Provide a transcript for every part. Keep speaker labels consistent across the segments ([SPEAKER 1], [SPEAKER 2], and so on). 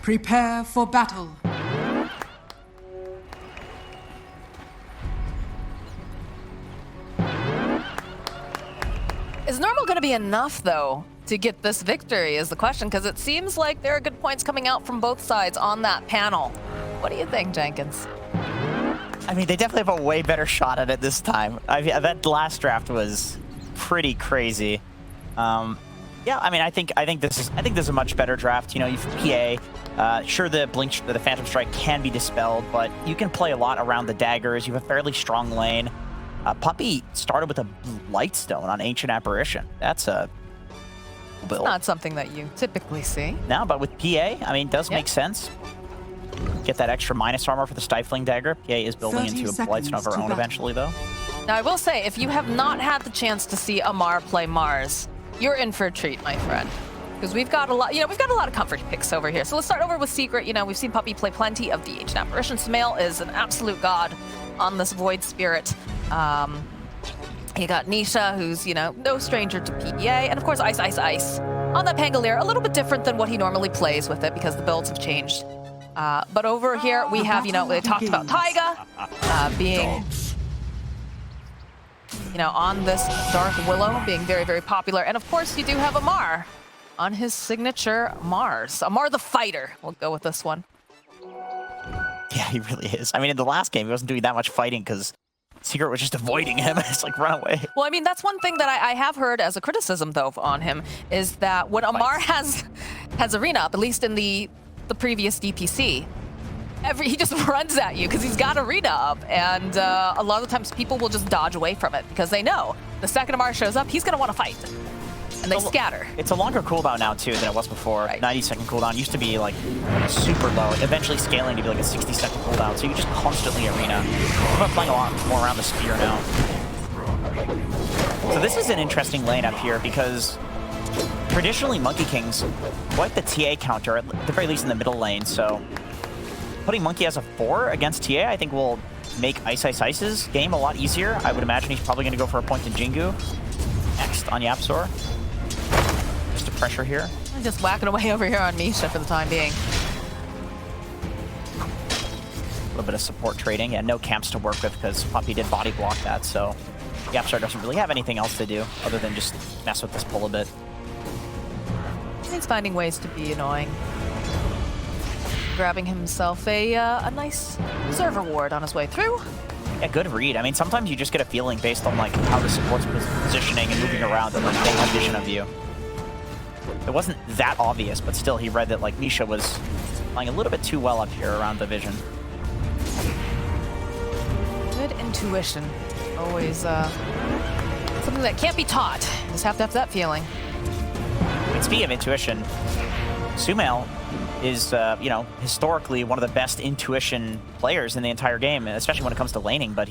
[SPEAKER 1] Prepare for battle.
[SPEAKER 2] Is normal going to be enough, though, to get this victory is the question, because it seems like there are good points coming out from both sides on that panel. What do you think, Jenkins?
[SPEAKER 3] I mean, they definitely have a way better shot at it this time. That last draft was pretty crazy. Yeah, I mean, I think this is a much better draft. You know, you've PA. Sure, the Phantom Strike can be dispelled, but you can play a lot around the daggers. You have a fairly strong lane. Puppy started with a Lightstone on Ancient Apparition. That's a build.
[SPEAKER 2] It's not something that you typically see.
[SPEAKER 3] No, but with PA, I mean, it does make sense. Get that extra minus armor for the Stifling Dagger. PA is building into a Lightstone of her own eventually, though.
[SPEAKER 2] Now, I will say, if you have not had the chance to see Amar play Mars, you're in for a treat, my friend. Because we've got a lot, we've got a lot of comfort picks over here. So let's start over with Secret. You know, we've seen Puppy play plenty of the Ancient Apparition. Smail is an absolute god on this Void Spirit. You got Nisha, who's, no stranger to PBA, and of course Ice, Ice, Ice. On that Pangolier, a little bit different than what he normally plays with it because the builds have changed. But over here we have, they talked about Taiga being, on this Dark Willow, being very, very popular. And of course you do have Amar on his signature Mars. Amar the Fighter. We'll go with this one.
[SPEAKER 3] Yeah, he really is. I mean, in the last game, he wasn't doing that much fighting because Secret was just avoiding him. It's like, run away.
[SPEAKER 2] Well, I mean, that's one thing that I have heard as a criticism, though, on him, is that when Amar has Arena up, at least in the previous DPC, he just runs at you because he's got Arena up, and a lot of the times people will just dodge away from it because they know the second Amar shows up, he's going to want to fight. And they scatter.
[SPEAKER 3] It's a longer cooldown now, too, than it was before. Right. 90-second cooldown used to be, like, super low, eventually scaling to be, like, a 60-second cooldown, so you just constantly Arena. I'm playing a lot more around the spear now. So this is an interesting lane up here, because traditionally Monkey King's quite the TA counter, at the very least in the middle lane, so putting Monkey as a 4 against TA, I think will make Ice Ice Ice's game a lot easier. I would imagine he's probably going to go for a point in Jingu next on Yapzor. Just a pressure here.
[SPEAKER 2] I'm just whacking away over here on Misha for the time being.
[SPEAKER 3] A little bit of support trading and no camps to work with because Puppy did body block that, so Yapzor doesn't really have anything else to do other than just mess with this pull a bit.
[SPEAKER 2] He's finding ways to be annoying. Grabbing himself a nice Observer Ward on his way through.
[SPEAKER 3] Yeah, good read. I mean, sometimes you just get a feeling based on like how the support's positioning and moving around that like, they have vision of you. It wasn't that obvious, but still he read that like Misha was playing a little bit too well up here around the vision.
[SPEAKER 2] Good intuition. Always something that can't be taught. You just have to have that feeling.
[SPEAKER 3] And speaking of intuition, Sumail is, historically one of the best intuition players in the entire game, especially when it comes to laning, but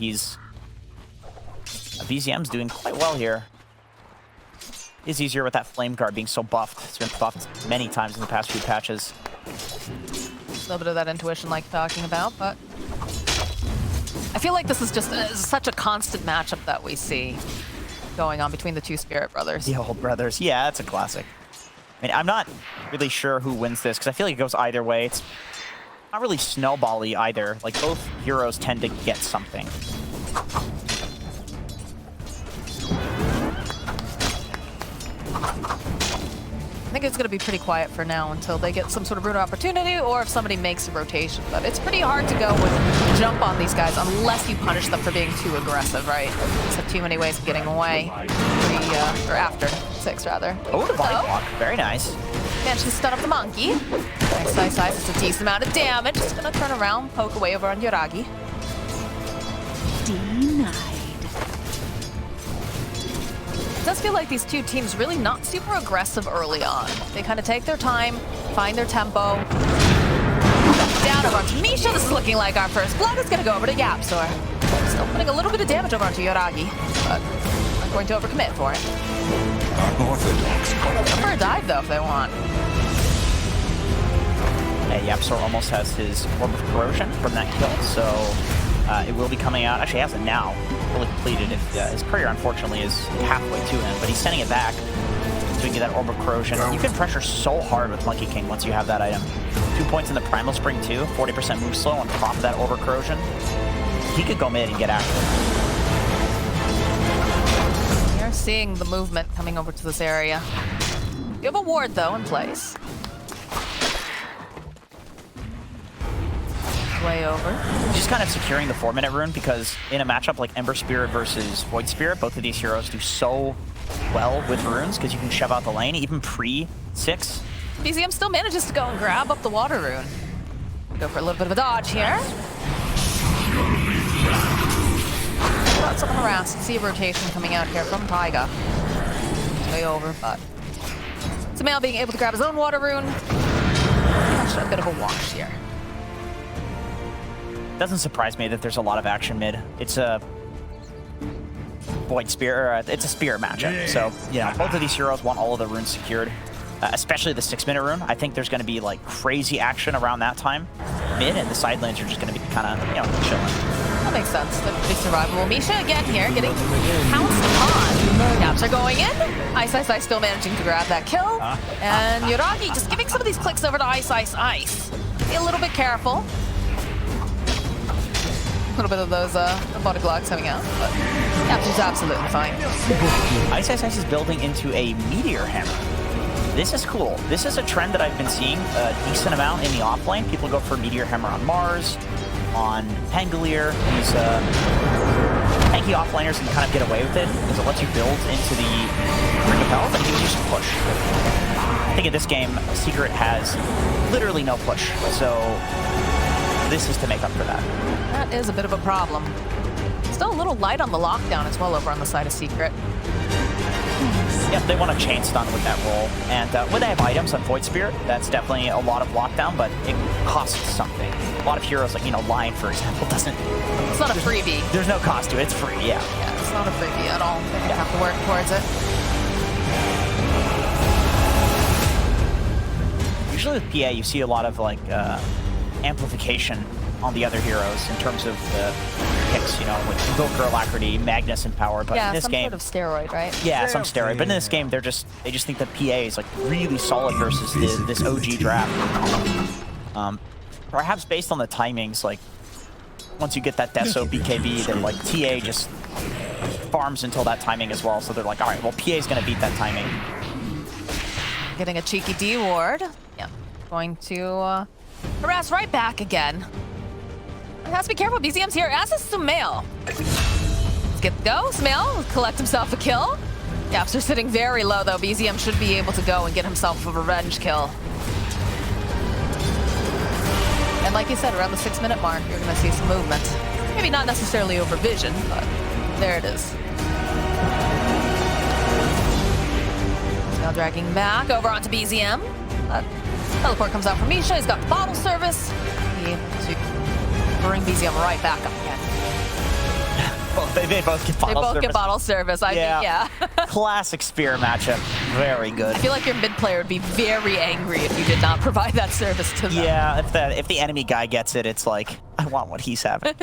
[SPEAKER 3] VZM's doing quite well here. It is easier with that Flame Guard being so buffed. It's been buffed many times in the past few patches.
[SPEAKER 2] A little bit of that intuition like talking about, but I feel like this is just such a constant matchup that we see going on between the two Spirit Brothers.
[SPEAKER 3] The old brothers. Yeah, that's a classic. I mean, I'm not really sure who wins this, because I feel like it goes either way. It's not really snowball-y either. Like, both heroes tend to get something.
[SPEAKER 2] I think it's going to be pretty quiet for now until they get some sort of brutal opportunity or if somebody makes a rotation. But it's pretty hard to go with jump on these guys unless you punish them for being too aggressive, right? Just have too many ways of getting away. Or after 6, rather.
[SPEAKER 3] Oh, the body block. Very nice.
[SPEAKER 2] Managed to stun up the monkey. Nice, nice, nice. It's a decent amount of damage. Just going to turn around, poke away over on Yuragi.
[SPEAKER 4] Denied.
[SPEAKER 2] It does feel like these two teams really not super aggressive early on. They kind of take their time, find their tempo. Down over onto Misha. This is looking like our first blood. It's going to go over to Yapzor. Still putting a little bit of damage over onto Yuragi, but not going to overcommit for it.
[SPEAKER 5] Unorthodox.
[SPEAKER 2] Go for a dive, though, if they want.
[SPEAKER 3] Yeah, Yapzor almost has his Orb of Corrosion from that kill, so it will be coming out. Actually, he has it now. Fully completed. His courier, unfortunately, is halfway to him, but he's sending it back so he can get that Orb of Corrosion. You can pressure so hard with Monkey King once you have that item. 2 2 points in the Primal Spring too, 40% move slow on top of that over corrosion. He could go mid and get active.
[SPEAKER 2] You're seeing the movement coming over to this area. You have a ward though in place. Way over.
[SPEAKER 3] Just kind of securing the 4-minute rune because in a matchup like Ember Spirit versus Void Spirit, both of these heroes do so well with runes because you can shove out the lane even pre-6.
[SPEAKER 2] BZM still manages to go and grab up the water rune. Go for a little bit of a dodge here. Got someone harassed. See a rotation coming out here from Taiga. Way over, but Sumail being able to grab his own water rune. Actually, a bit of a wash here.
[SPEAKER 3] Doesn't surprise me that there's a lot of action mid. It's a Void Spirit, it's a Spirit matchup. So, yeah, both of these heroes want all of the runes secured, especially the 6-minute rune. I think there's going to be like crazy action around that time. Mid and the side lanes are just going to be kind of, you know, chilling.
[SPEAKER 2] That makes sense. They're pretty survivable. Misha again here, getting pounced upon. Caps are going in. Ice still managing to grab that kill. And Yuragi just giving some of these clicks over to Ice. Be a little bit careful. A little bit of those robotic logs coming out, but Caps is absolutely fine.
[SPEAKER 3] Ice is building into a Meteor Hammer. This is cool. This is a trend that I've been seeing a decent amount in the off lane. People go for Meteor Hammer on Mars, on Pangolier. These tanky offlaners can kind of get away with it because it lets you build into the Ring of Health and gives you some push. I think in this game, Secret has literally no push, so this is to make up for that.
[SPEAKER 2] That is a bit of a problem. Still a little light on the lockdown as well over on the side of Secret.
[SPEAKER 3] Yep, they want to chain stun with that roll. And when they have items on Void Spirit, that's definitely a lot of lockdown, but it costs something. A lot of heroes, like, you know, Lion, for example, doesn't...
[SPEAKER 2] It's not a freebie.
[SPEAKER 3] There's no cost to it. It's free, yeah.
[SPEAKER 2] Yeah, it's not a freebie at all. They have to work towards it.
[SPEAKER 3] Usually with PA, you see a lot of, like, amplification on the other heroes in terms of the picks, you know, with Invoker Alacrity, Magnus and Power, but in this
[SPEAKER 2] some
[SPEAKER 3] game...
[SPEAKER 2] sort of steroid, right?
[SPEAKER 3] Yeah, some steroid, but in this game, they just think that PA is, like, really solid versus this OG draft. Perhaps based on the timings, like, once you get that Deso BKB, then, like, TA just farms until that timing as well, so they're like, all right, well, PA's gonna beat that timing.
[SPEAKER 2] Getting a cheeky D ward. Yeah, going to harass right back again. Has to be careful. BZM's here, as is Sumail. Let's get the go. Sumail collect himself a kill. Yaps are sitting very low, though. BZM should be able to go and get himself a revenge kill. And like you said, around the 6-minute mark, you're going to see some movement. Maybe not necessarily over vision, but there it is. Now dragging back over onto BZM. Teleport comes out from Misha. He's got the bottle service. Be able to bring BZM right back up again.
[SPEAKER 3] They both get bottle service.
[SPEAKER 2] Get bottle service, I think, yeah.
[SPEAKER 3] Classic spear matchup. Very good.
[SPEAKER 2] I feel like your mid player would be very angry if you did not provide that service to them.
[SPEAKER 3] Yeah, if the enemy guy gets it, it's like, I want what he's having.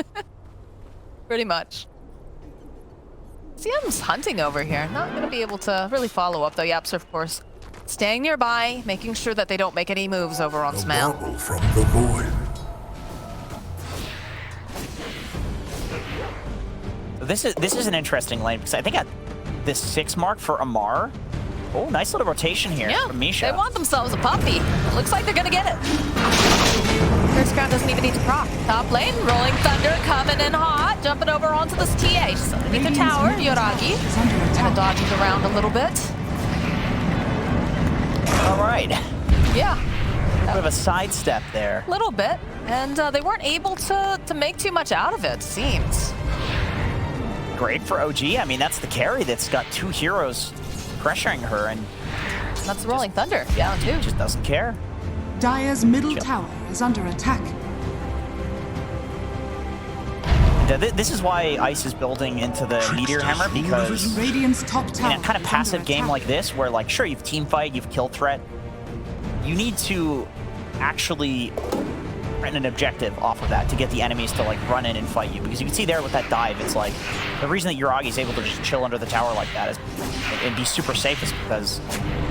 [SPEAKER 2] Pretty much. CM's hunting over here. Not going to be able to really follow up, though. Yaps are, of course, staying nearby, making sure that they don't make any moves over on Sumail.
[SPEAKER 5] From the void.
[SPEAKER 3] This is an interesting lane because I think at this 6 mark for Amar. Oh, nice little rotation here from Misha.
[SPEAKER 2] They want themselves a puppy. It looks like they're gonna get it. First ground doesn't even need to proc. Top lane, Rolling Thunder coming in hot, jumping over onto this TA. Just underneath the tower, Yuragi. Kind of dodging around a little bit.
[SPEAKER 3] All right.
[SPEAKER 2] Yeah.
[SPEAKER 3] Bit of a sidestep there.
[SPEAKER 2] A little bit, and they weren't able to make too much out of it, seems.
[SPEAKER 3] Great for OG. I mean, that's the carry that's got 2 heroes pressuring her, and
[SPEAKER 2] that's Rolling Thunder down too.
[SPEAKER 3] Just doesn't care.
[SPEAKER 1] Dire's middle tower is under attack.
[SPEAKER 3] This is why Ice is building into the Meteor Hammer, because
[SPEAKER 1] Radiant's top tower
[SPEAKER 3] in a kind of passive game like this, where, like, sure, you've team fight, you've kill threat, you need to actually run an objective off of that to get the enemies to, like, run in and fight you. Because you can see there with that dive, it's like, the reason that Yuragi's able to just chill under the tower like that is, and be super safe is because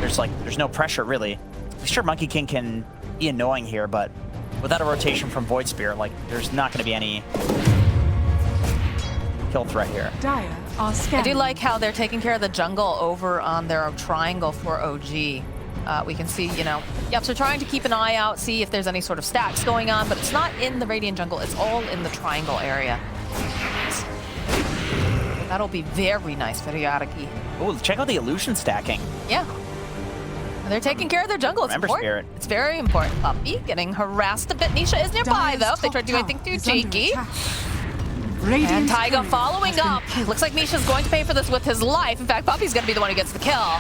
[SPEAKER 3] there's no pressure, really. Sure, Monkey King can be annoying here, but without a rotation from Void Spear, like, there's not going to be any kill threat here.
[SPEAKER 1] Dire are
[SPEAKER 2] I
[SPEAKER 1] scanning.
[SPEAKER 2] do like how they're taking care of the jungle over on their triangle for OG. We can see, you know, yep, so trying to keep an eye out, see if there's any sort of stacks going on, but it's not in the Radiant jungle, it's all in the triangle area. That'll be very nice for Yuragi.
[SPEAKER 3] Oh, check out the illusion stacking.
[SPEAKER 2] Yeah. And they're taking care of their jungle. It's
[SPEAKER 3] Remember
[SPEAKER 2] important.
[SPEAKER 3] Spirit.
[SPEAKER 2] It's very important. Puppy getting harassed a bit. Nisha is nearby,
[SPEAKER 1] Dire's
[SPEAKER 2] though, if they
[SPEAKER 1] top
[SPEAKER 2] try to do
[SPEAKER 1] tower
[SPEAKER 2] anything too
[SPEAKER 1] is under
[SPEAKER 2] cheeky.
[SPEAKER 1] attack.
[SPEAKER 2] And
[SPEAKER 1] Radiant's
[SPEAKER 2] Taiga
[SPEAKER 1] courier
[SPEAKER 2] following
[SPEAKER 1] has been
[SPEAKER 2] up.
[SPEAKER 1] killed.
[SPEAKER 2] Looks like Nisha's going to pay for this with his life. In fact, Puppy's going to be the one who gets the kill.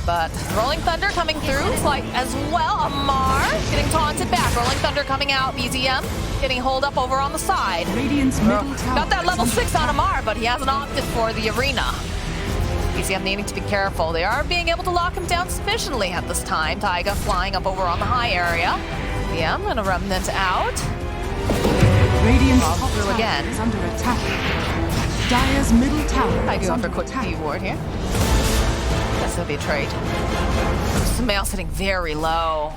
[SPEAKER 2] But Rolling Thunder coming through, Slight as well. Amar getting taunted back. Rolling Thunder coming out. BZM getting holed up over on the side.
[SPEAKER 1] Radiant's middle tower
[SPEAKER 2] Got that
[SPEAKER 1] is
[SPEAKER 2] level
[SPEAKER 1] under
[SPEAKER 2] 6 on
[SPEAKER 1] attack.
[SPEAKER 2] Amar, but he hasn't opted for the arena. BZM needing to be careful. They are being able to lock him down sufficiently at this time. Taiga flying up over on the high area. BZM and a remnant out.
[SPEAKER 1] Radiant's
[SPEAKER 2] Bob
[SPEAKER 1] top
[SPEAKER 2] through
[SPEAKER 1] tower
[SPEAKER 2] again.
[SPEAKER 1] is under attack. Dire's middle tower
[SPEAKER 2] I
[SPEAKER 1] is
[SPEAKER 2] do have
[SPEAKER 1] under
[SPEAKER 2] a quick
[SPEAKER 1] attack.
[SPEAKER 2] D ward here. Guess there'll be a trade. Sumail sitting very low.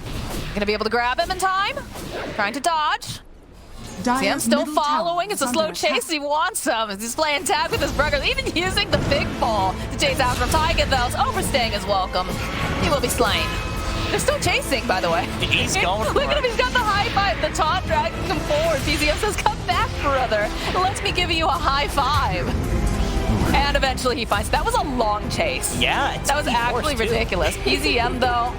[SPEAKER 2] Gonna be able to grab him in time. Trying to dodge.
[SPEAKER 1] Dire's
[SPEAKER 2] Sam still
[SPEAKER 1] middle tower
[SPEAKER 2] following. It's a
[SPEAKER 1] is
[SPEAKER 2] slow
[SPEAKER 1] under attack.
[SPEAKER 2] chase. He wants him. He's playing tag with his brother. Even using the big ball to chase after him. Taiga, though, is overstaying his welcome. He will be slain. They're still chasing, by the way.
[SPEAKER 3] He's going for
[SPEAKER 2] Look at
[SPEAKER 3] it.
[SPEAKER 2] him. He's got the high five. The taunt dragging him forward. BZM says, come back, brother. Let me give you a high five. And eventually he finds. That was a long chase.
[SPEAKER 3] Yeah, it's
[SPEAKER 2] That was actually ridiculous. BZM, though,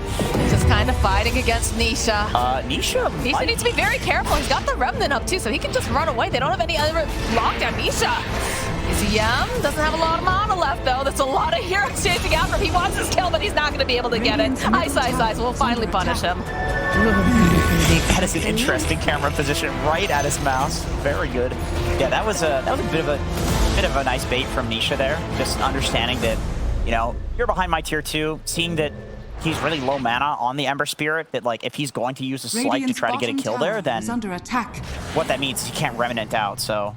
[SPEAKER 2] just kind of fighting against Nisha.
[SPEAKER 3] Nisha
[SPEAKER 2] Nisha needs to be very careful. He's got the remnant up too, so he can just run away. They don't have any other lockdown. Nisha. BZM doesn't have a lot of mana left, though. There's a lot of heroes chasing after him. He wants his kill, but he's not going to be able to get it. Ice will finally punish him.
[SPEAKER 3] That is an interesting camera position right at his mouse. Very good. Yeah, that was a bit of a nice bait from Nisha there. Just understanding that, you know, you're behind my tier 2, seeing that he's really low mana on the Ember Spirit, that like if he's going to use a slight to
[SPEAKER 1] Radiant's
[SPEAKER 3] try to get a
[SPEAKER 1] bottom
[SPEAKER 3] kill
[SPEAKER 1] tower
[SPEAKER 3] there, then
[SPEAKER 1] is under attack.
[SPEAKER 3] what that means is he can't remnant out. So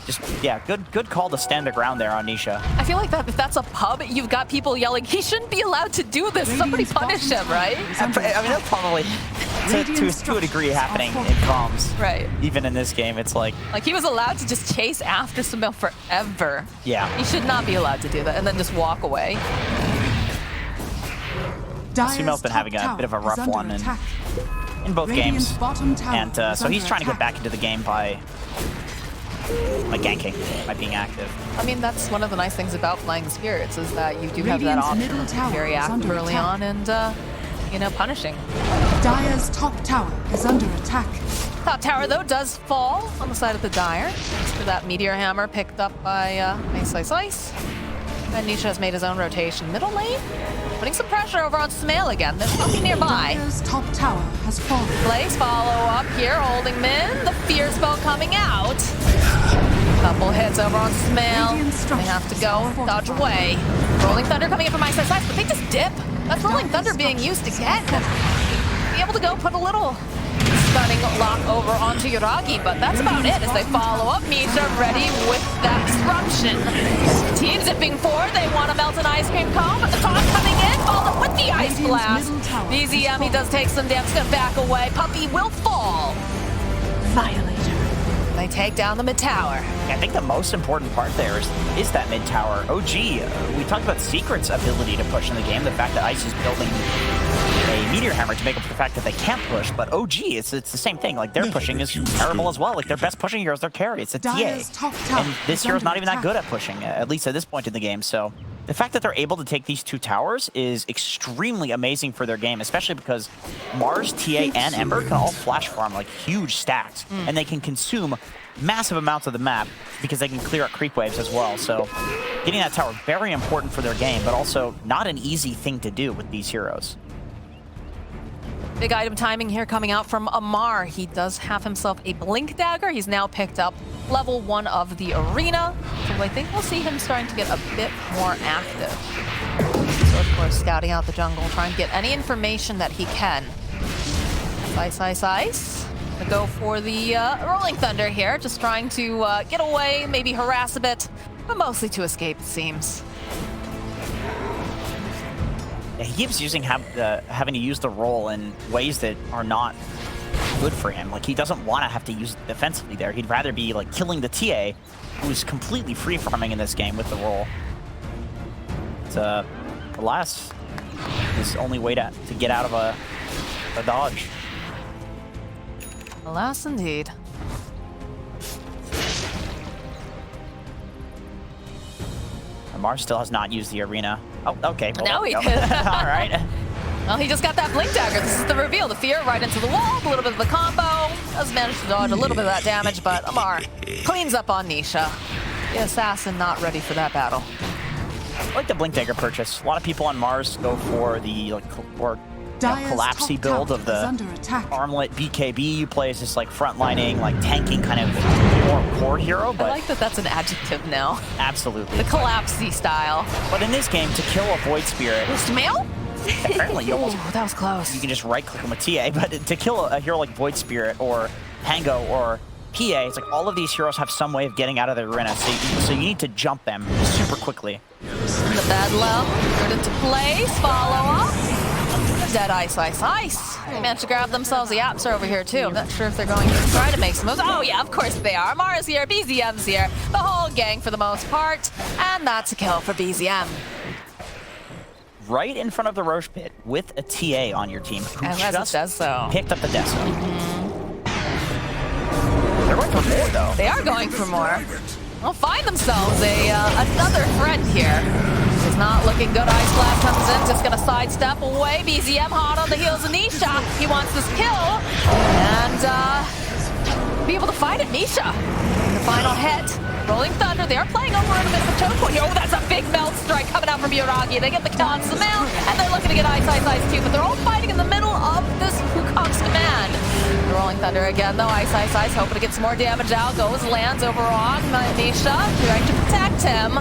[SPEAKER 3] just, yeah, good call to stand the ground there on Nisha.
[SPEAKER 2] I feel like that if that's a pub, you've got people yelling, he shouldn't be allowed to do this. Somebody
[SPEAKER 1] Radiant's
[SPEAKER 2] punish him,
[SPEAKER 1] bottom tower
[SPEAKER 2] right?
[SPEAKER 1] is under
[SPEAKER 3] I mean,
[SPEAKER 1] attack.
[SPEAKER 3] that's probably to a degree happening in comms.
[SPEAKER 2] Right.
[SPEAKER 3] Even in this game, it's like,
[SPEAKER 2] Like, he was allowed to just chase after Sumail forever.
[SPEAKER 3] yeah.
[SPEAKER 2] He should not be allowed to do that and then just walk away.
[SPEAKER 1] Dire's
[SPEAKER 3] Sumail's been
[SPEAKER 1] top
[SPEAKER 3] having a
[SPEAKER 1] tower
[SPEAKER 3] bit of a
[SPEAKER 1] is
[SPEAKER 3] rough
[SPEAKER 1] under
[SPEAKER 3] one
[SPEAKER 1] attack.
[SPEAKER 3] in both
[SPEAKER 1] Radiant's
[SPEAKER 3] games.
[SPEAKER 1] bottom tower
[SPEAKER 3] And
[SPEAKER 1] is
[SPEAKER 3] so he's
[SPEAKER 1] under
[SPEAKER 3] trying to get
[SPEAKER 1] attack.
[SPEAKER 3] back into the game by ganking, by being active.
[SPEAKER 2] I mean, that's one of the nice things about playing Spirits is that you do have that
[SPEAKER 1] Radiant's
[SPEAKER 2] option
[SPEAKER 1] middle
[SPEAKER 2] of being
[SPEAKER 1] tower
[SPEAKER 2] very
[SPEAKER 1] is
[SPEAKER 2] active
[SPEAKER 1] under
[SPEAKER 2] early
[SPEAKER 1] attack.
[SPEAKER 2] on and, you know, punishing.
[SPEAKER 1] Dire's top tower is under attack.
[SPEAKER 2] Top tower, though, does fall on the side of the Dire. Thanks for that Meteor Hammer picked up by Ice. And Nisha has made his own rotation. Middle lane, putting some pressure over on Sumail again. There's nothing nearby.
[SPEAKER 1] Dire's top tower has fallen.
[SPEAKER 2] Blaze follow up here, holding mid. The fear spell coming out. Couple hits over on Sumail.
[SPEAKER 1] Radiant
[SPEAKER 2] They have to go,
[SPEAKER 1] structures are
[SPEAKER 2] dodge
[SPEAKER 1] fortified.
[SPEAKER 2] away. Rolling Thunder coming in from Ice, but they just dip. That's Rolling Thunder being used again. Be able to go put a little stunning lock over onto Yuragi, but that's about it as they follow up. Misha ready with that disruption. Team zipping forward, they want to melt an ice cream cone, but the taunt coming in, followed up with the ice
[SPEAKER 1] Radiant's
[SPEAKER 2] blast.
[SPEAKER 1] middle tower
[SPEAKER 2] BZM, he
[SPEAKER 1] is
[SPEAKER 2] does take some damage, gonna back away. Puppy will fall.
[SPEAKER 1] Violator.
[SPEAKER 2] They take down the mid tower.
[SPEAKER 3] I think the most important part there is that mid tower. OG, we talked about Secret's ability to push in the game, the fact that Ice is building a Meteor Hammer to make up for the fact that they can't push, but OG, it's the same thing. Like, their pushing is terrible as well. Like, their best pushing heroes, their carry. It's a TA.
[SPEAKER 1] Dire's top tower
[SPEAKER 3] And this
[SPEAKER 1] is
[SPEAKER 3] hero's
[SPEAKER 1] under
[SPEAKER 3] not even that
[SPEAKER 1] attack.
[SPEAKER 3] good at pushing, at least at this point in the game. So the fact that they're able to take these two towers is extremely amazing for their game, especially because Mars, TA, and Ember can all flash farm like huge stacks, and they can consume massive amounts of the map because they can clear out creep waves as well. So getting that tower, very important for their game, but also not an easy thing to do with these heroes.
[SPEAKER 2] Big item timing here coming out from Amar. He does have himself a Blink Dagger. He's now picked up level 1 of the arena. So I think we'll see him starting to get a bit more active. So of course, scouting out the jungle, trying to get any information that he can. Ice. Gonna go for the Rolling Thunder here. Just trying to get away, maybe harass a bit, but mostly to escape, it seems.
[SPEAKER 3] He keeps having to use the roll in ways that are not good for him. Like, he doesn't want to have to use it defensively there. He'd rather be like killing the TA, who's completely free farming in this game with the roll. It's alas, his only way to get out of a dodge.
[SPEAKER 2] Alas, indeed.
[SPEAKER 3] Mars still has not used the arena. Oh, okay. Well,
[SPEAKER 2] Now
[SPEAKER 3] there
[SPEAKER 2] he
[SPEAKER 3] we
[SPEAKER 2] could.
[SPEAKER 3] go. All right.
[SPEAKER 2] Well, he just got that blink dagger. This is the reveal. The fear right into the wall. A little bit of the combo. Does manage to dodge a little bit of that damage, but Amar cleans up on Nisha. The assassin not ready for that battle.
[SPEAKER 3] I like the blink dagger purchase. A lot of people on Mars go for the
[SPEAKER 1] Dire's
[SPEAKER 3] collapsy
[SPEAKER 1] top
[SPEAKER 3] build
[SPEAKER 1] tower
[SPEAKER 3] of
[SPEAKER 1] is
[SPEAKER 3] the
[SPEAKER 1] under attack.
[SPEAKER 3] armlet BKB. You play as this like frontlining, like tanking kind of more core hero,
[SPEAKER 2] I
[SPEAKER 3] but
[SPEAKER 2] like that that's an adjective now.
[SPEAKER 3] absolutely.
[SPEAKER 2] The collapsey style.
[SPEAKER 3] But in this game, to kill a Void Spirit,
[SPEAKER 2] Mail?
[SPEAKER 3] apparently you almost
[SPEAKER 2] Ooh, that was close.
[SPEAKER 3] you can just right click him with TA. But to kill a hero like Void Spirit or Pango or PA, it's like all of these heroes have some way of getting out of the arena, so you need to jump them super quickly.
[SPEAKER 2] The Bedlam, put into place, follow up. Dead ice. They managed to grab themselves the Apps are over here too. I'm not sure if they're going to try to make some moves. Oh yeah, of course they are. Mara's here, BZM's here, the whole gang for the most part. And that's a kill for BZM.
[SPEAKER 3] Right in front of the Roche pit with a TA on your team who
[SPEAKER 2] And
[SPEAKER 3] just
[SPEAKER 2] does so.
[SPEAKER 3] picked up the Deso. They're going for more though.
[SPEAKER 2] They are going for more. They'll find themselves another friend here. It's not looking good. Ice Blast comes in, just gonna sidestep away. BZM hot on the heels of Nisha. He wants this kill and be able to fight it. Nisha, the final hit. Rolling Thunder, they are playing over in a bit of a choke point here. Oh, that's a big melt strike coming out from Yuragi. They get the kill on Samel, and they're looking to get Ice too, but they're all fighting in the middle of this Wukong's command. The Rolling Thunder again, though. Ice, hoping to get some more damage out. Goes, lands over on Nisha, trying to protect him.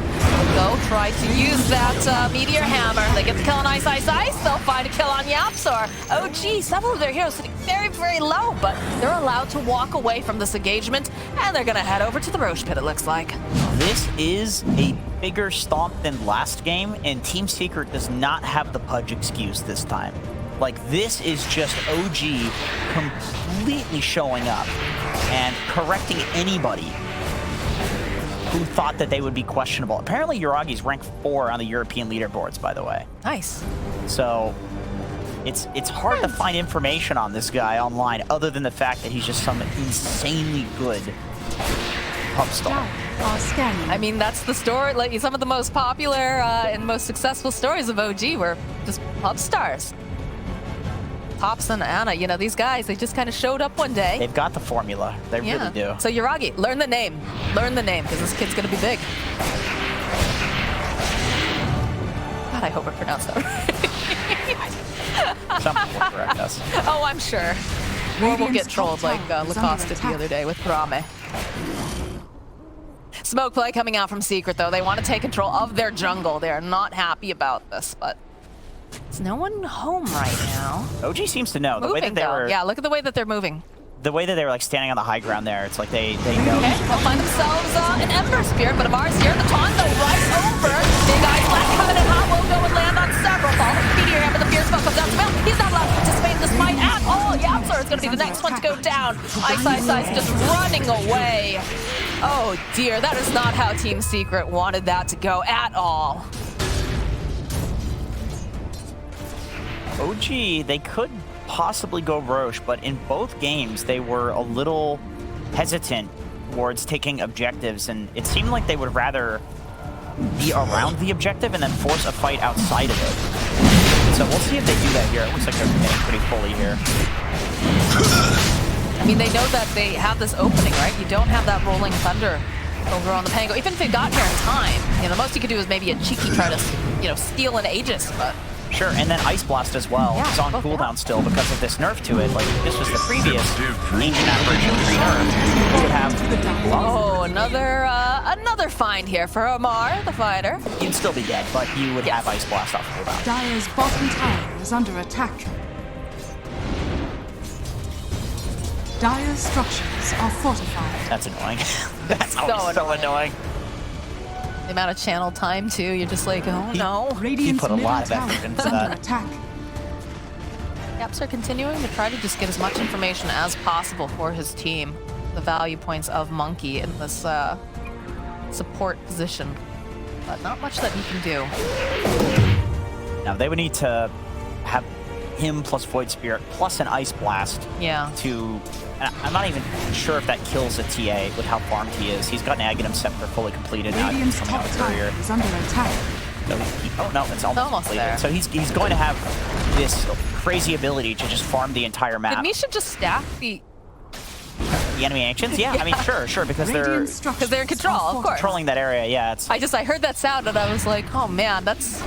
[SPEAKER 2] Go, try to use that Meteor Hammer. They get the kill on Ice. They'll find a kill on Yapsor. Oh, gee, several of their heroes sitting very, very low, but they're allowed to walk away from this engagement, and they're going to head over to the Roche pit, it looks like.
[SPEAKER 3] This is a bigger stomp than last game, and Team Secret does not have the Pudge excuse this time. Like, this is just OG completely showing up and correcting anybody who thought that they would be questionable. Apparently, Yuragi's ranked 4 on the European leaderboards, by the way.
[SPEAKER 2] Nice.
[SPEAKER 3] So it's hard to find information on this guy online other than the fact that he's just some insanely good pub star.
[SPEAKER 2] I mean, that's the story. Like, some of the most popular and most successful stories of OG were just pub stars. Tops and Anna, you know, these guys, they just kind of showed up one day.
[SPEAKER 3] They've got the formula. They really do.
[SPEAKER 2] So Yuragi, learn the name. Learn the name, because this kid's going to be big. God, I hope I pronounced that right.
[SPEAKER 3] Some people will correct us.
[SPEAKER 2] Oh, I'm sure. Or we'll get trolled like Lacoste did the other day with Parame. Smoke play coming out from Secret, though. They want to take control of their jungle. They are not happy about this, but there's no one home right now.
[SPEAKER 3] OG seems to know. The way that they were,
[SPEAKER 2] yeah, look at the way that they're moving.
[SPEAKER 3] The way that they were like standing on the high ground there, it's like they know.
[SPEAKER 2] Okay, they'll find themselves an Ember Spirit, but Amar's here. The taunt, though, right over. Big Ice Black coming in hot will go and land on several. Fall Meteor Hammer, the Fierce Smoke comes out to Mel. He's not allowed to participate in this fight at all. Yapsor is going to be the next one to go down. Ice just running away. Oh dear, that is not how Team Secret wanted that to go at all.
[SPEAKER 3] OG, they could possibly go Roche, but in both games they were a little hesitant towards taking objectives, and it seemed like they would rather be around the objective and then force a fight outside of it. So we'll see if they do that here. It looks like they're getting pretty fully here.
[SPEAKER 2] I mean, they know that they have this opening, right? You don't have that Rolling Thunder over on the Pango. Even if they got here in time, you know, the most you could do is maybe a cheeky try to, you know, steal an Aegis, but...
[SPEAKER 3] Sure, and then Ice Blast as well.
[SPEAKER 2] Yeah,
[SPEAKER 3] it's on cooldown still because of this nerf to it. Like, this was the previous Ancient Apparition 3 nerf. You would have...
[SPEAKER 2] Oh, another find here for Amar, the fighter.
[SPEAKER 3] You'd still be dead, but you would have Ice Blast off cooldown.
[SPEAKER 1] Dire's bottom tower is under attack. Dire's structures are fortified.
[SPEAKER 3] That's annoying. That's always so annoying.
[SPEAKER 2] The amount of channel time too, you're just like, oh no.
[SPEAKER 1] Radiant's
[SPEAKER 3] put a
[SPEAKER 1] middle
[SPEAKER 3] lot of
[SPEAKER 1] tower
[SPEAKER 3] effort into
[SPEAKER 1] is under
[SPEAKER 3] that.
[SPEAKER 1] attack.
[SPEAKER 2] Yaps are continuing to try to just get as much information as possible for his team. The value points of Monkey in this support position. But not much that he can do.
[SPEAKER 3] Now, they would need to have him plus Void Spirit plus an Ice Blast
[SPEAKER 2] Yeah.
[SPEAKER 3] to... And I'm not even sure if that kills a TA with how farmed he is. He's got an Aghanim Scepter fully completed now.
[SPEAKER 1] Radiant's
[SPEAKER 3] Coming out
[SPEAKER 1] top
[SPEAKER 3] of
[SPEAKER 1] tower
[SPEAKER 3] Courier.
[SPEAKER 1] is under attack.
[SPEAKER 3] So oh no, it's almost completed.
[SPEAKER 2] there.
[SPEAKER 3] So he's going to have this crazy ability to just farm the entire map.
[SPEAKER 2] Did Misha just stack the...
[SPEAKER 3] The enemy ancients? Yeah, I mean, sure, because they're
[SPEAKER 1] Radiant structures
[SPEAKER 2] Because they're in control,
[SPEAKER 1] are
[SPEAKER 2] of course.
[SPEAKER 3] controlling that area. Yeah, it's
[SPEAKER 2] I heard that sound and I was like, oh man, that's...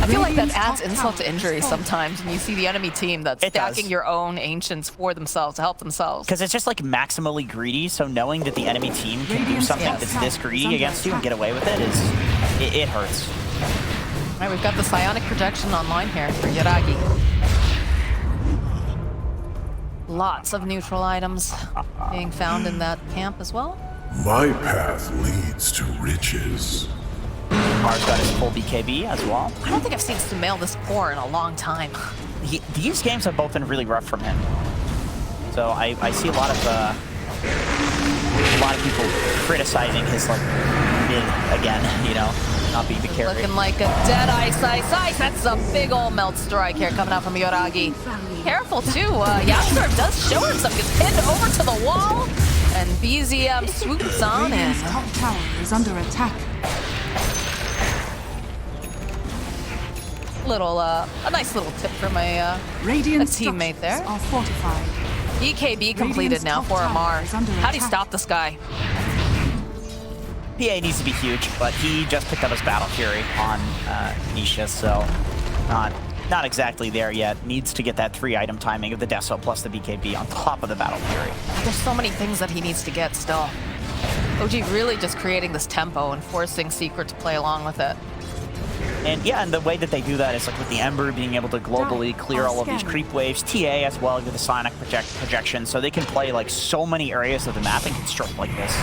[SPEAKER 2] I feel like that
[SPEAKER 1] Radiant's
[SPEAKER 2] adds
[SPEAKER 1] top
[SPEAKER 2] insult to
[SPEAKER 1] tower is
[SPEAKER 2] injury
[SPEAKER 1] falling.
[SPEAKER 2] sometimes when you see the enemy team that's
[SPEAKER 3] It does.
[SPEAKER 2] stacking your own ancients for themselves to help themselves.
[SPEAKER 3] because it's just like maximally greedy. So knowing that the enemy team can do
[SPEAKER 1] Radiant's
[SPEAKER 3] something
[SPEAKER 2] top
[SPEAKER 3] that's
[SPEAKER 1] tower
[SPEAKER 3] this
[SPEAKER 1] is
[SPEAKER 3] greedy
[SPEAKER 1] under
[SPEAKER 3] against you and
[SPEAKER 1] attack.
[SPEAKER 3] get away with it is it hurts.
[SPEAKER 2] All right, we've got the psionic projection online here for Yuragi. Lots of neutral items being found in that camp as well.
[SPEAKER 5] My path leads to riches.
[SPEAKER 3] Mars got his full BKB as well.
[SPEAKER 2] I don't think I've seen Sumail this poor in a long time.
[SPEAKER 3] These games have both been really rough from him. So I see a lot of people criticizing his like mid again, you know, not being the carry.
[SPEAKER 2] Looking like a dead ice. That's a big old melt strike here coming out from Yuragi. Careful too, Yashir does show himself, gets pinned over to the wall, and BZM swoops on in.
[SPEAKER 1] Radiant's top tower is under attack.
[SPEAKER 2] A nice little tip from a
[SPEAKER 1] Radiant
[SPEAKER 2] teammate there.
[SPEAKER 1] structures are fortified.
[SPEAKER 2] EKB completed
[SPEAKER 1] Radiant's
[SPEAKER 2] now
[SPEAKER 1] top
[SPEAKER 2] for
[SPEAKER 1] tower
[SPEAKER 2] Amar.
[SPEAKER 1] is under
[SPEAKER 2] How'd he
[SPEAKER 1] attack.
[SPEAKER 2] stop this guy?
[SPEAKER 3] PA needs to be huge, but he just picked up his Battle Fury on Nisha, so not exactly there yet. Needs to get that 3-item timing of the Deso plus the BKB on top of the Battle Fury.
[SPEAKER 2] There's so many things that he needs to get still. OG really just creating this tempo and forcing Secret to play along with it.
[SPEAKER 3] And yeah, and the way that they do that is like with the Ember being able to globally clear all of these creep waves, TA as well with the Sonic projection, so they can play like so many areas of the map and construct like this.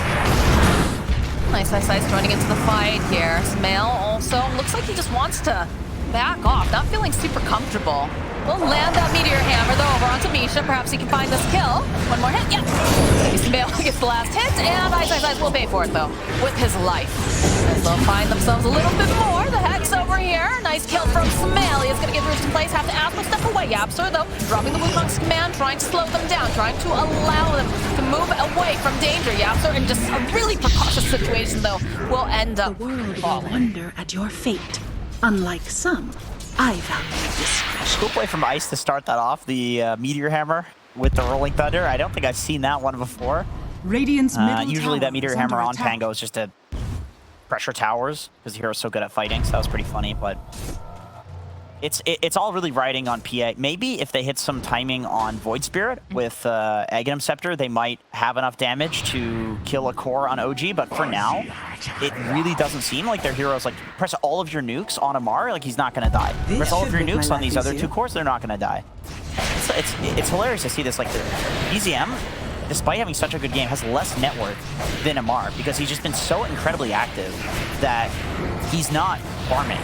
[SPEAKER 2] Nice joining into the fight here. Sumail also looks like he just wants to back off, not feeling super comfortable. We'll land that Meteor Hammer though over onto Misha. Perhaps he can find this kill. One more hit, yep. Sumail gets the last hit, and Ice will pay for it though, with his life. As they'll find themselves a little bit more. The Hex over here. Nice kill from Sumail. He is going to get Roost in place, have to Asper step away. Yapster though, dropping the Wukong's command, trying to slow them down, trying to allow them to move away from danger. Yapster in just a really precautious situation though, will end up
[SPEAKER 4] The world will
[SPEAKER 2] falling.
[SPEAKER 4] wonder at your fate. Unlike some, I value discretion.
[SPEAKER 3] Cool play from Ice to start that off, the Meteor Hammer with the Rolling Thunder. I don't think I've seen that one before.
[SPEAKER 1] Radiant's middle
[SPEAKER 3] Usually
[SPEAKER 1] tower
[SPEAKER 3] that Meteor
[SPEAKER 1] is
[SPEAKER 3] Hammer
[SPEAKER 1] under
[SPEAKER 3] on
[SPEAKER 1] attack.
[SPEAKER 3] Pango is just to pressure towers, because the hero's so good at fighting, so that was pretty funny, but it's all really riding on PA. Maybe if they hit some timing on Void Spirit with Aghanim Scepter, they might have enough damage to kill a core on OG, but for now, it really doesn't seem like their heroes, like, press all of your nukes on Amar, like, he's not gonna die.
[SPEAKER 4] This
[SPEAKER 3] Press all of
[SPEAKER 4] should
[SPEAKER 3] your
[SPEAKER 4] make my
[SPEAKER 3] nukes on
[SPEAKER 4] life
[SPEAKER 3] these other
[SPEAKER 4] easier.
[SPEAKER 3] two cores, they're not gonna die. It's hilarious to see this, like, BZM, despite having such a good game, has less net worth than Amar, because he's just been so incredibly active that he's not farming.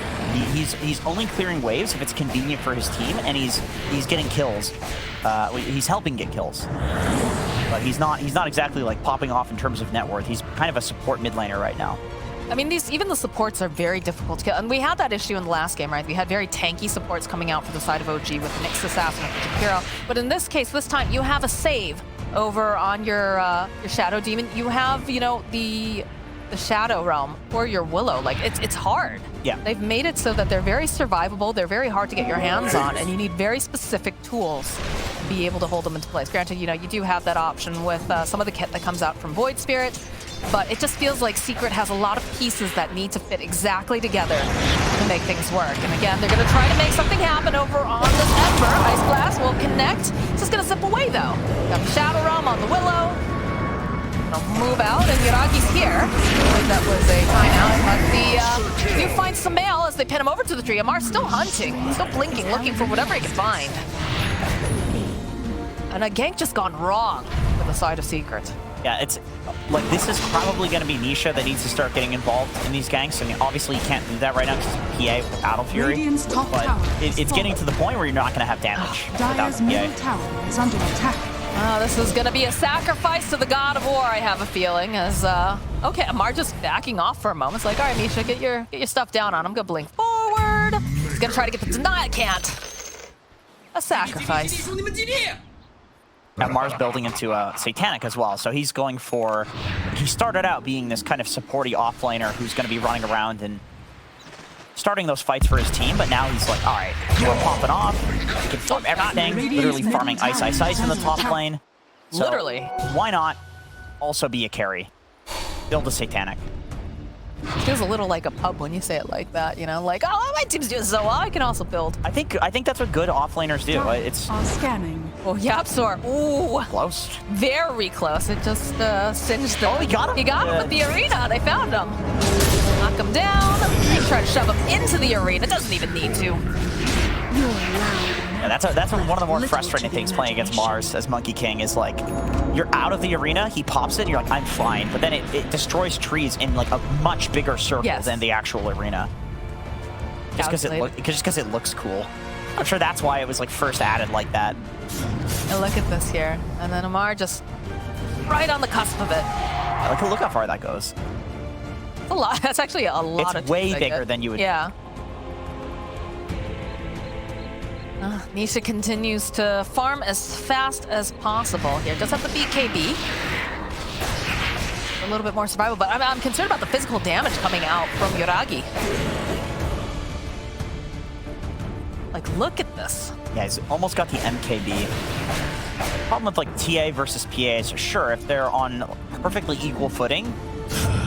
[SPEAKER 3] He's only clearing waves if it's convenient for his team, and he's getting kills. He's helping get kills, but he's not exactly like popping off in terms of net worth. He's kind of a support mid laner right now.
[SPEAKER 2] I mean, even the supports are very difficult to kill. And we had that issue in the last game, right? We had very tanky supports coming out for the side of OG with Nyx Assassin and Hero. But in this case, this time, you have a save over on your Shadow Demon. You have, you know, the Shadow Realm or your Willow. Like, it's hard.
[SPEAKER 3] Yeah.
[SPEAKER 2] They've made it so that they're very survivable. They're very hard to get your hands on, and you need very specific tools to be able to hold them into place. Granted, you know, you do have that option with some of the kit that comes out from Void Spirit, but it just feels like Secret has a lot of pieces that need to fit exactly together to make things work. And again, they're going to try to make something happen over on this Ember. Ice Blast will connect. It's just going to zip away, though. Got the Shadow Realm on the Willow. Gonna move out, and Yuragi's here. I believe that was a timeout, but you find Sumail as they pin him over to the tree. Amar's still hunting, still blinking, looking for whatever he can find. And a gank just gone wrong for the side of Secret.
[SPEAKER 3] Yeah, it's like this is probably going to be Nisha that needs to start getting involved in these ganks. I mean, obviously you can't do that right now because it's PA with Battle Fury,
[SPEAKER 1] Radiant's top
[SPEAKER 3] but
[SPEAKER 1] tower is
[SPEAKER 3] it's getting to the point where you're not going to have damage without
[SPEAKER 1] Dire's
[SPEAKER 3] the
[SPEAKER 1] middle
[SPEAKER 3] PA.
[SPEAKER 1] tower is under attack.
[SPEAKER 2] Oh, this is gonna be a sacrifice to the God of War, I have a feeling. As okay, Amar just backing off for a moment. It's like, all right, Misha, get your stuff down on him. Go blink forward. He's gonna try to get the deny. Can't. A sacrifice.
[SPEAKER 3] And Mars building into Satanic as well, so he's going for. He started out being this kind of supporty offlaner who's going to be running around and starting those fights for his team, but now he's like, all right, we're popping off. He can farm everything, literally farming ice in the top lane. So
[SPEAKER 2] Literally.
[SPEAKER 3] why not also be a carry? Build a Satanic.
[SPEAKER 2] Feels a little like a pub when you say it like that, you know? Like, oh, my team's doing so well, I can also build.
[SPEAKER 3] I think that's what good offlaners do. It's
[SPEAKER 1] Are scanning.
[SPEAKER 2] Oh, Yapsor. Ooh.
[SPEAKER 3] close.
[SPEAKER 2] Very close. It just singed them.
[SPEAKER 3] Oh, he got him.
[SPEAKER 2] He got him with the arena. They found him. Knock him down. They try to shove him into the arena. Doesn't even need to.
[SPEAKER 4] You're loud.
[SPEAKER 3] Yeah, that's one of the more frustrating things playing against Mars as Monkey King is like, you're out of the arena, he pops it, and you're like, I'm fine. But then it destroys trees in like a much bigger circle
[SPEAKER 2] Yes.
[SPEAKER 3] than the actual arena. Just because it looks cool. I'm sure that's why it was like first added like that.
[SPEAKER 2] And look at this here. And then Amar just right on the cusp of it.
[SPEAKER 3] Yeah, look how far that goes.
[SPEAKER 2] It's a lot. That's actually a lot
[SPEAKER 3] It's
[SPEAKER 2] of
[SPEAKER 3] way
[SPEAKER 2] trees, I
[SPEAKER 3] bigger
[SPEAKER 2] guess.
[SPEAKER 3] than you would.
[SPEAKER 2] Yeah. Nisha continues to farm as fast as possible here. Does have the BKB. A little bit more survival, but I'm concerned about the physical damage coming out from Yuragi. Like, look at this.
[SPEAKER 3] Yeah, he's almost got the MKB. Problem with like TA versus PA is sure if they're on perfectly equal footing,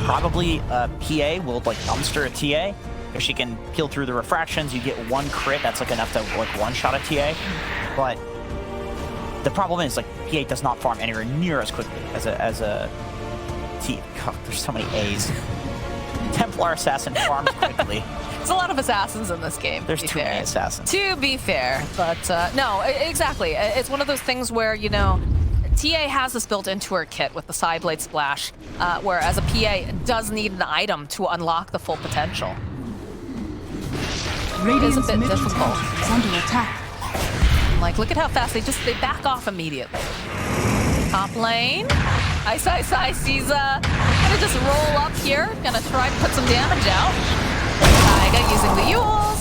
[SPEAKER 3] probably PA will like dumpster a TA. If she can peel through the refractions, you get one crit. That's like enough to like one-shot a TA. But the problem is like PA does not farm anywhere near as quickly as a T. God, there's so many A's. Templar assassin farms quickly.
[SPEAKER 2] There's a lot of assassins in this game.
[SPEAKER 3] There's
[SPEAKER 2] to be
[SPEAKER 3] too many
[SPEAKER 2] fair.
[SPEAKER 3] assassins.
[SPEAKER 2] To be fair, but no, exactly. It's one of those things where, you know, TA has this built into her kit with the side blade splash, whereas a PA does need an item to unlock the full potential.
[SPEAKER 1] Radiant's
[SPEAKER 2] bit
[SPEAKER 1] middle
[SPEAKER 2] difficult.
[SPEAKER 1] tower is under attack.
[SPEAKER 2] Like, look at how fast they back off immediately. Top lane. Ice sees gonna just roll up here. Gonna try to put some damage out. Taiga using the Yules.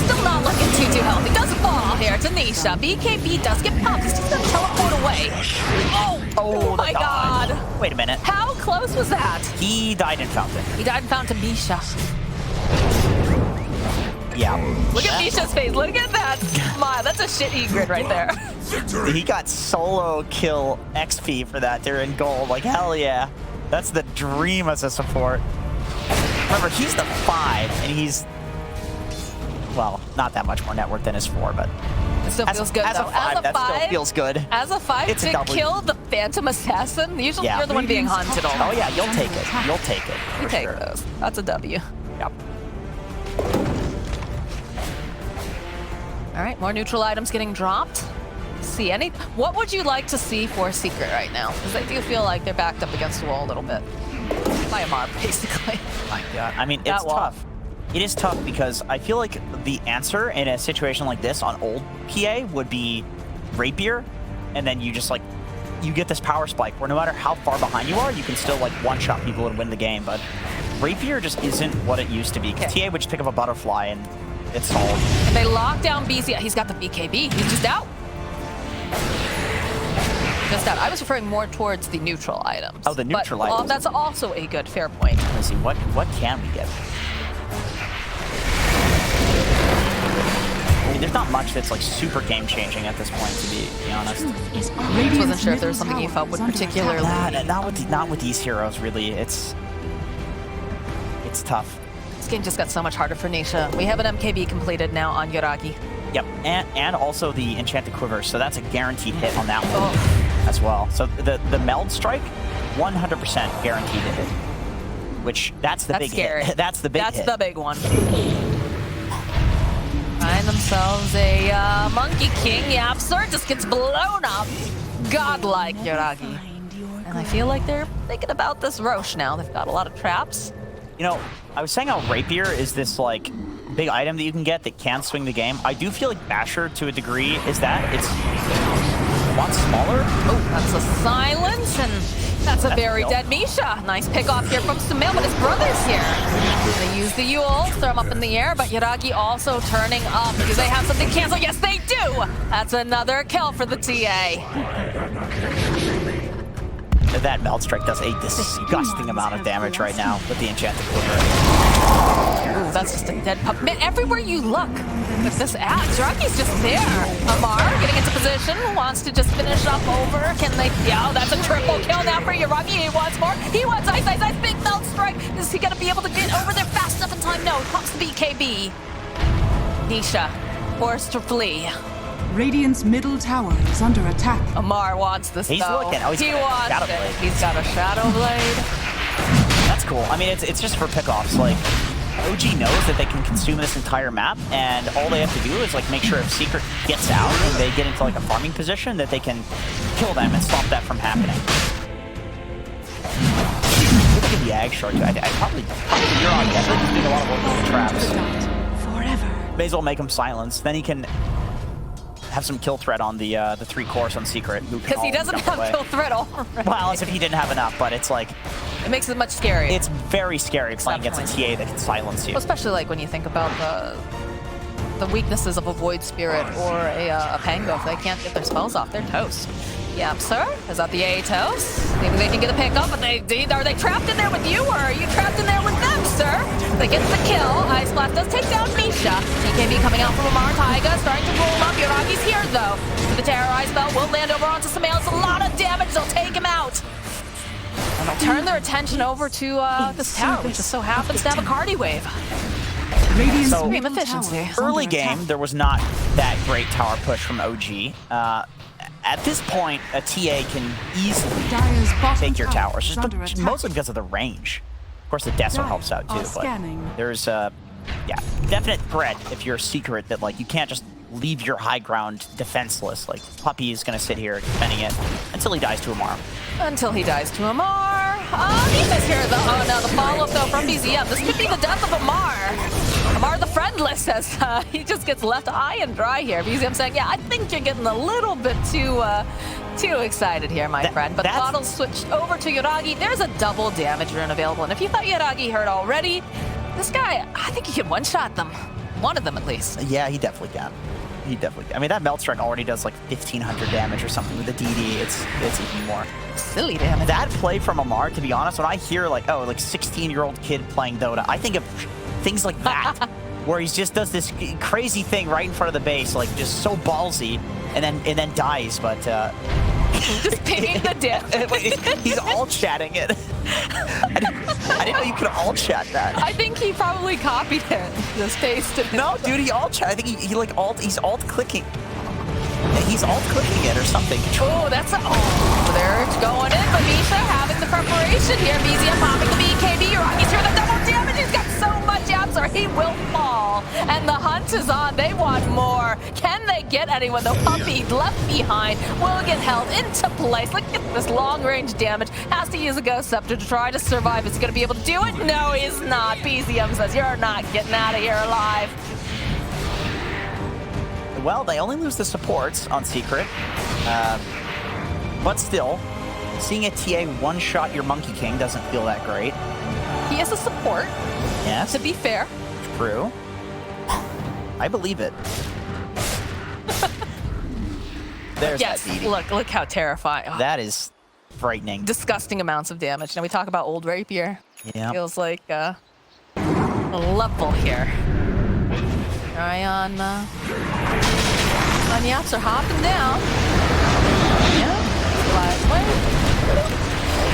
[SPEAKER 2] Still not looking too healthy. Does fall here to Nisha. BKB does get popped. He's just gonna teleport away. Oh my god.
[SPEAKER 3] Wait a minute.
[SPEAKER 2] How close was that?
[SPEAKER 3] He died in Fountain.
[SPEAKER 2] He died and found to Misha.
[SPEAKER 3] Yeah.
[SPEAKER 2] Look at Misha's face. Look at that smile. That's a shit egret right there.
[SPEAKER 3] He got solo kill XP for that. They're in gold. Like, hell yeah. That's the dream as a support. Remember, he's the 5, and he's, well, not that much more net worth than his 4, but
[SPEAKER 2] It still feels good,
[SPEAKER 3] as
[SPEAKER 2] though.
[SPEAKER 3] a 5, that still feels good.
[SPEAKER 2] As a 5,
[SPEAKER 3] It's a
[SPEAKER 2] to
[SPEAKER 3] W.
[SPEAKER 2] kill the Phantom Assassin, usually
[SPEAKER 3] Yeah.
[SPEAKER 2] you're the one being hunted
[SPEAKER 3] Oh
[SPEAKER 2] almost.
[SPEAKER 3] yeah, you'll take it. You'll take it.
[SPEAKER 2] You
[SPEAKER 3] for
[SPEAKER 2] take
[SPEAKER 3] sure.
[SPEAKER 2] those. That's a W.
[SPEAKER 3] Yep.
[SPEAKER 2] All right, more neutral items getting dropped. See any? What would you like to see for Secret right now? Because I do feel like they're backed up against the wall a little bit. By Amar, basically.
[SPEAKER 3] My God. I mean,
[SPEAKER 2] That
[SPEAKER 3] it's
[SPEAKER 2] wall.
[SPEAKER 3] tough. It is tough because I feel like the answer in a situation like this on old PA would be Rapier, and then you just like, you get this power spike where no matter how far behind you are, you can still like one-shot people and win the game, but Rapier just isn't what it used to be. 'Cause TA would just pick up a butterfly and it's solved.
[SPEAKER 2] And they lock down BC. He's got the BKB. He's just out. Just out. I was referring more towards the neutral items.
[SPEAKER 3] Oh, the neutral items.
[SPEAKER 2] That's also a good, fair point.
[SPEAKER 3] Let's see, what can we get? I mean, there's not much that's like super game-changing at this point, to be honest.
[SPEAKER 4] Is on.
[SPEAKER 2] I wasn't sure if there was something you felt would particularly...
[SPEAKER 3] Not with these heroes, really. It's tough.
[SPEAKER 2] This game just got so much harder for Nisha. We have an MKB completed now on Yuragi.
[SPEAKER 3] Yep, and also the Enchanted Quiver, so that's a guaranteed hit on that one
[SPEAKER 2] Oh.
[SPEAKER 3] as well. So the Meld Strike, 100% guaranteed to hit. Which, that's the big
[SPEAKER 2] scary.
[SPEAKER 3] hit. That's the big hit.
[SPEAKER 2] That's the big one. Find themselves a Monkey King. Yapsor just gets blown up. Godlike Yuragi. And I feel like they're thinking about this Roche now. They've got a lot of traps.
[SPEAKER 3] You know, I was saying how Rapier is this, like, big item that you can get that can swing the game. I do feel like Basher, to a degree, is that. It's a lot smaller.
[SPEAKER 2] Oh, that's a silence, and that's a very
[SPEAKER 3] Yule.
[SPEAKER 2] dead Misha. Nice pick off here from Sumil, but his brother's here. They use the Yule, throw him up in the air, but Yuragi also turning up. Do they have something cancel? Yes, they do! That's another kill for the TA.
[SPEAKER 3] That Melt Strike does a disgusting amount of damage right now with the Enchanted Quiver.
[SPEAKER 2] Ooh, that's just a dead pup. Man, everywhere you look with this axe, Yuragi's just there. Amar getting into position, wants to just finish up over. Can they? Yeah, that's a triple kill now for Yuragi. He wants more. He wants ice, ice, ice. Big Melt Strike. Is he going to be able to get over there fast enough in time? No, he pops the BKB. Nisha forced to flee.
[SPEAKER 1] Radiant's middle tower is under attack.
[SPEAKER 2] Amar wants this,
[SPEAKER 3] He's
[SPEAKER 2] though.
[SPEAKER 3] looking. Oh,
[SPEAKER 2] he
[SPEAKER 3] got a
[SPEAKER 2] wants
[SPEAKER 3] Shadow
[SPEAKER 2] it.
[SPEAKER 3] Blade.
[SPEAKER 2] He's got a Shadow Blade.
[SPEAKER 3] That's cool. I mean, it's just for pickoffs. Like, OG knows that they can consume this entire map, and all they have to do is, like, make sure if Secret gets out and they get into, like, a farming position, that they can kill them and stop that from happening. Look at the Ag Shard, too. I probably Yuragi. I think he's doing a lot of work with the traps.
[SPEAKER 1] Forever.
[SPEAKER 3] May as well make him silence. Then he can have some kill threat on the 3 cores on Secret.
[SPEAKER 2] Because he doesn't have kill threat already.
[SPEAKER 3] Well, as if he didn't have enough, but it's like...
[SPEAKER 2] It makes it much scarier.
[SPEAKER 3] It's very scary playing against a TA that can silence you.
[SPEAKER 2] Well, especially like when you think about the weaknesses of a Void Spirit or a Pango. If they can't get their spells off, they're toast. Yep, sir. Is that the Atos? Maybe they can get a pick up, but are they trapped in there with you, or are you trapped in there with them, sir? They get the kill. Ice Blast does take down Misha. BKB coming out from Amar. Taiga starting to roll up. Yuragi's here, though. The Terrorize spell will land over onto Samael. It's a lot of damage. They'll take him out. And they'll turn their attention over to this tower, which just so happens to have a Cardi Wave.
[SPEAKER 1] Radiant's
[SPEAKER 3] So,
[SPEAKER 1] middle
[SPEAKER 2] efficiency.
[SPEAKER 1] tower is
[SPEAKER 3] Early
[SPEAKER 1] under attack.
[SPEAKER 3] game, there was not that great tower push from OG. At this point, a TA can easily
[SPEAKER 1] Dire's bottom
[SPEAKER 3] take your
[SPEAKER 1] tower
[SPEAKER 3] towers,
[SPEAKER 1] is
[SPEAKER 3] just
[SPEAKER 1] under attack.
[SPEAKER 3] mostly because of the range. Of course, the Deso
[SPEAKER 1] Dire
[SPEAKER 3] helps out too,
[SPEAKER 1] are
[SPEAKER 3] but
[SPEAKER 1] scanning.
[SPEAKER 3] there's definite threat if you're a Secret that, like, you can't just leave your high ground defenseless. Like, Puppy is gonna sit here defending it until he dies to Amar.
[SPEAKER 2] Until he dies to Amar. Nisha's here, though. Oh, no, the follow-up, though, from BZM. This could be the death of Amar. Amar the Friendless, as he just gets left high and dry here. BZM saying, yeah, I think you're getting a little bit too excited here, my friend. But
[SPEAKER 3] that's-
[SPEAKER 2] Bottle switched over to Yuragi. There's a double damage rune available. And if you thought Yuragi hurt already, this guy, I think he can one-shot them. One of them, at least.
[SPEAKER 3] Yeah, he definitely can. He definitely can. I mean, that Melt Strike already does like 1,500 damage or something. With the DD, it's even more.
[SPEAKER 2] Silly damage.
[SPEAKER 3] That play from Amar, to be honest, when I hear like, oh, like 16-year-old kid playing Dota, I think of things like that, where he just does this crazy thing right in front of the base, like just so ballsy, and then dies. But
[SPEAKER 2] Just pinging the damage.
[SPEAKER 3] he's all chatting it. I didn't know you could all chat that.
[SPEAKER 2] I think he probably copied it. Just pasted it.
[SPEAKER 3] No, dude, he all chat. I think he like he's alt clicking. He's alt clicking it or something.
[SPEAKER 2] Oh, that's they're going in, but Misha having the preparation here. BZM popping the BKB. Yuragi's here, the double damage. He's got so much abs, or he will fall. And the hunt is on. They want more. Can they get anyone? The Puppy left behind will get held into place. Look at this long-range damage. Has to use a Ghost Scepter to try to survive. Is he going to be able to do it? No, he's not. BZM says, you're not getting out of here alive.
[SPEAKER 3] Well, they only lose the supports on Secret, but still, seeing a TA one-shot your Monkey King doesn't feel that great.
[SPEAKER 2] He is a support,
[SPEAKER 3] Yes,
[SPEAKER 2] to be fair.
[SPEAKER 3] true. I believe it. There's
[SPEAKER 2] Yes,
[SPEAKER 3] that DD.
[SPEAKER 2] look how terrifying. Oh,
[SPEAKER 3] That is frightening.
[SPEAKER 2] disgusting amounts of damage. Now we talk about old Rapier.
[SPEAKER 3] Yeah.
[SPEAKER 2] Feels like a level here. Ryan Yaps are hopping down. Yeah, flies away.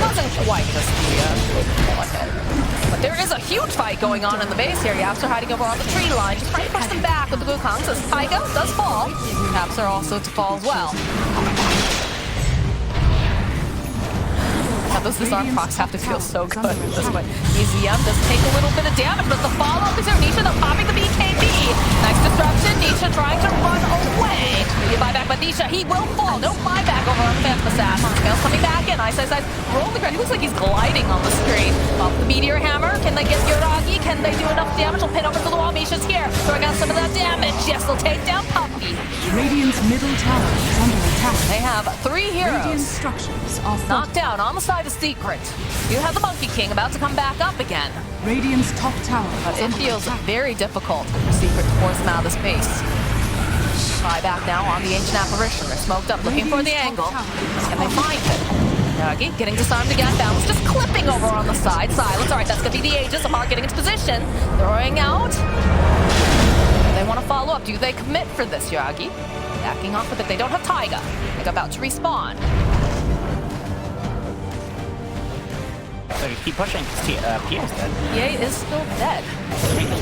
[SPEAKER 2] Doesn't quite just but there is a huge fight going on in the base here. Yaps are hiding over on the tree line, just trying to push them back with the Wukong. Says Tycho does fall. Yaps are also to fall as well. How does this arm procs have to feel so good at this point? EZM does take a little bit of damage, but the follow-up is here. Nisha, though, popping the BKB. Nice disruption. Nisha trying to run away. You buy back by but Nisha, he will fall. No buyback over on Phantom Assassin. Scale's coming back in. Ice, roll the ground. He looks like he's gliding on the screen. Off the Meteor Hammer. Can they get Yuragi? Can they do enough damage? He'll pin over to the wall. Misha's here. Throwing out some of that damage. Yes, they'll take down Puppy.
[SPEAKER 1] Radiant's middle tower is under attack.
[SPEAKER 2] They have 3
[SPEAKER 1] Radiant
[SPEAKER 2] heroes.
[SPEAKER 1] structures are
[SPEAKER 2] Knocked
[SPEAKER 1] fortified.
[SPEAKER 2] down on the side of Secret. You have the Monkey King about to come back up again.
[SPEAKER 1] Radiant's top tower
[SPEAKER 2] But
[SPEAKER 1] is
[SPEAKER 2] it
[SPEAKER 1] under
[SPEAKER 2] feels
[SPEAKER 1] attack.
[SPEAKER 2] very difficult for Secret to force him out of this base. Buyback now on the Ancient Apparition. They're smoked up, looking for the angle. And they find it. Yuragi getting disarmed again. Bounce just clipping over on the side. Silence. All right, that's going to be the Aegis. Amar getting into position. Throwing out. They want to follow up. Do they commit for this, Yuragi? Backing off with it. They don't have Taiga. They're about to respawn.
[SPEAKER 3] So you keep pushing. PA's dead.
[SPEAKER 2] PA is still dead.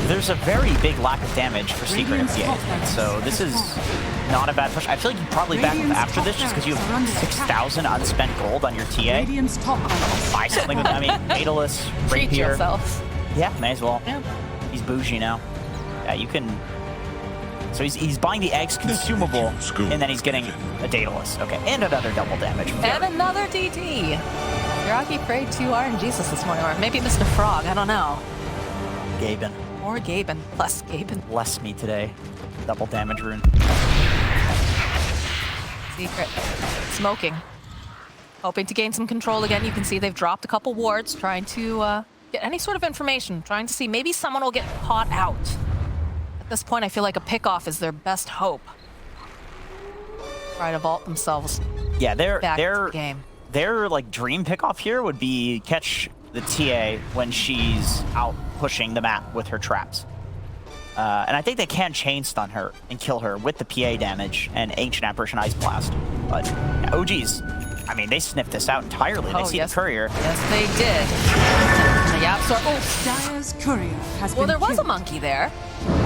[SPEAKER 3] There's a very big lack of damage for Secret in PA. So this is not a bad push. I feel like you probably back up after this just because you have 6,000 unspent gold on your TA.
[SPEAKER 1] Radiant's top tower.
[SPEAKER 3] Buy something with, I mean, Daedalus,
[SPEAKER 2] Treat
[SPEAKER 3] Rapier.
[SPEAKER 2] yourself.
[SPEAKER 3] Yeah, may as well.
[SPEAKER 2] Yeah.
[SPEAKER 3] He's bougie now. Yeah, you can. So he's buying the eggs consumable, and then he's getting a Daedalus. Okay, and another double damage.
[SPEAKER 2] And another DD. Yuragi prayed to Iron Jesus this morning, or maybe Mr. Frog, I don't know.
[SPEAKER 3] Gaben,
[SPEAKER 2] Or Gaben. Less Gaben.
[SPEAKER 3] bless me today. Double damage rune.
[SPEAKER 2] Secret. Smoking. Hoping to gain some control again. You can see they've dropped a couple wards, trying to get any sort of information, trying to see maybe someone will get caught out. At this point, I feel like a pickoff is their best hope. Try to vault themselves
[SPEAKER 3] Yeah,
[SPEAKER 2] back to the game.
[SPEAKER 3] their like dream pickoff here would be catch the TA when she's out pushing the map with her traps. And I think they can chain stun her and kill her with the PA damage and Ancient Apparition Ice Blast. But yeah, OGs, I mean, they sniffed this out entirely. They see
[SPEAKER 2] yes.
[SPEAKER 3] the courier.
[SPEAKER 2] Yes, they did. Yeah, so,
[SPEAKER 1] Dire's courier has
[SPEAKER 2] well,
[SPEAKER 1] been
[SPEAKER 2] there was a
[SPEAKER 1] killed.
[SPEAKER 2] monkey there.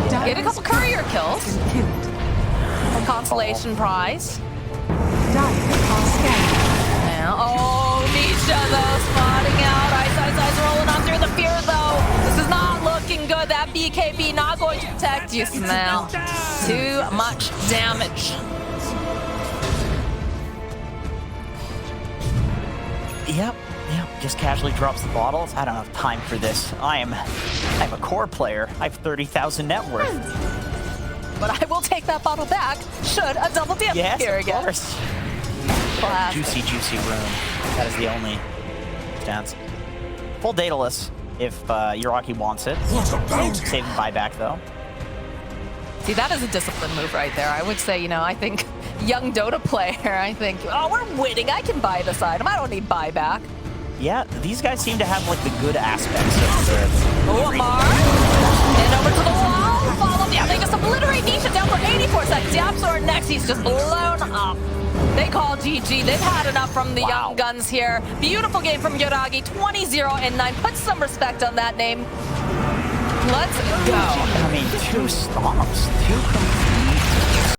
[SPEAKER 1] Dire's
[SPEAKER 2] Get a couple courier kills.
[SPEAKER 1] has been killed.
[SPEAKER 2] A consolation prize.
[SPEAKER 1] Dire are scanning.
[SPEAKER 2] Yeah. Oh, Nisha, though, spotting out. Ice rolling on through the fear, though. This is not looking good. That BKB not going to protect you, Smell. Too much damage.
[SPEAKER 3] Yep. Just casually drops the bottles. I don't have time for this. I'm a core player. I have 30,000 net worth.
[SPEAKER 2] But I will take that bottle back should a double damage
[SPEAKER 3] Yes,
[SPEAKER 2] here
[SPEAKER 3] of
[SPEAKER 2] again.
[SPEAKER 3] course.
[SPEAKER 2] Classic.
[SPEAKER 3] Juicy rune. That is the only stance. Full Daedalus if Yuragi wants it.
[SPEAKER 5] What a bounty!
[SPEAKER 3] Saving buyback though.
[SPEAKER 2] See, that is a discipline move right there. I would say, I think young Dota player, I think, oh, we're winning. I can buy this item. I don't need buyback.
[SPEAKER 3] Yeah, these guys seem to have like the good aspects of the.
[SPEAKER 2] Oh, Amar. And over to the wall. Follow down. They just obliterate Nisha down for 84 seconds. The Absolor next. He's just blown up. They call GG. They've had enough from the young guns here. Beautiful game from Yuragi. 20-0-9. Put some respect on that name. Let's go.
[SPEAKER 3] I mean, 2 stomps, 2 complete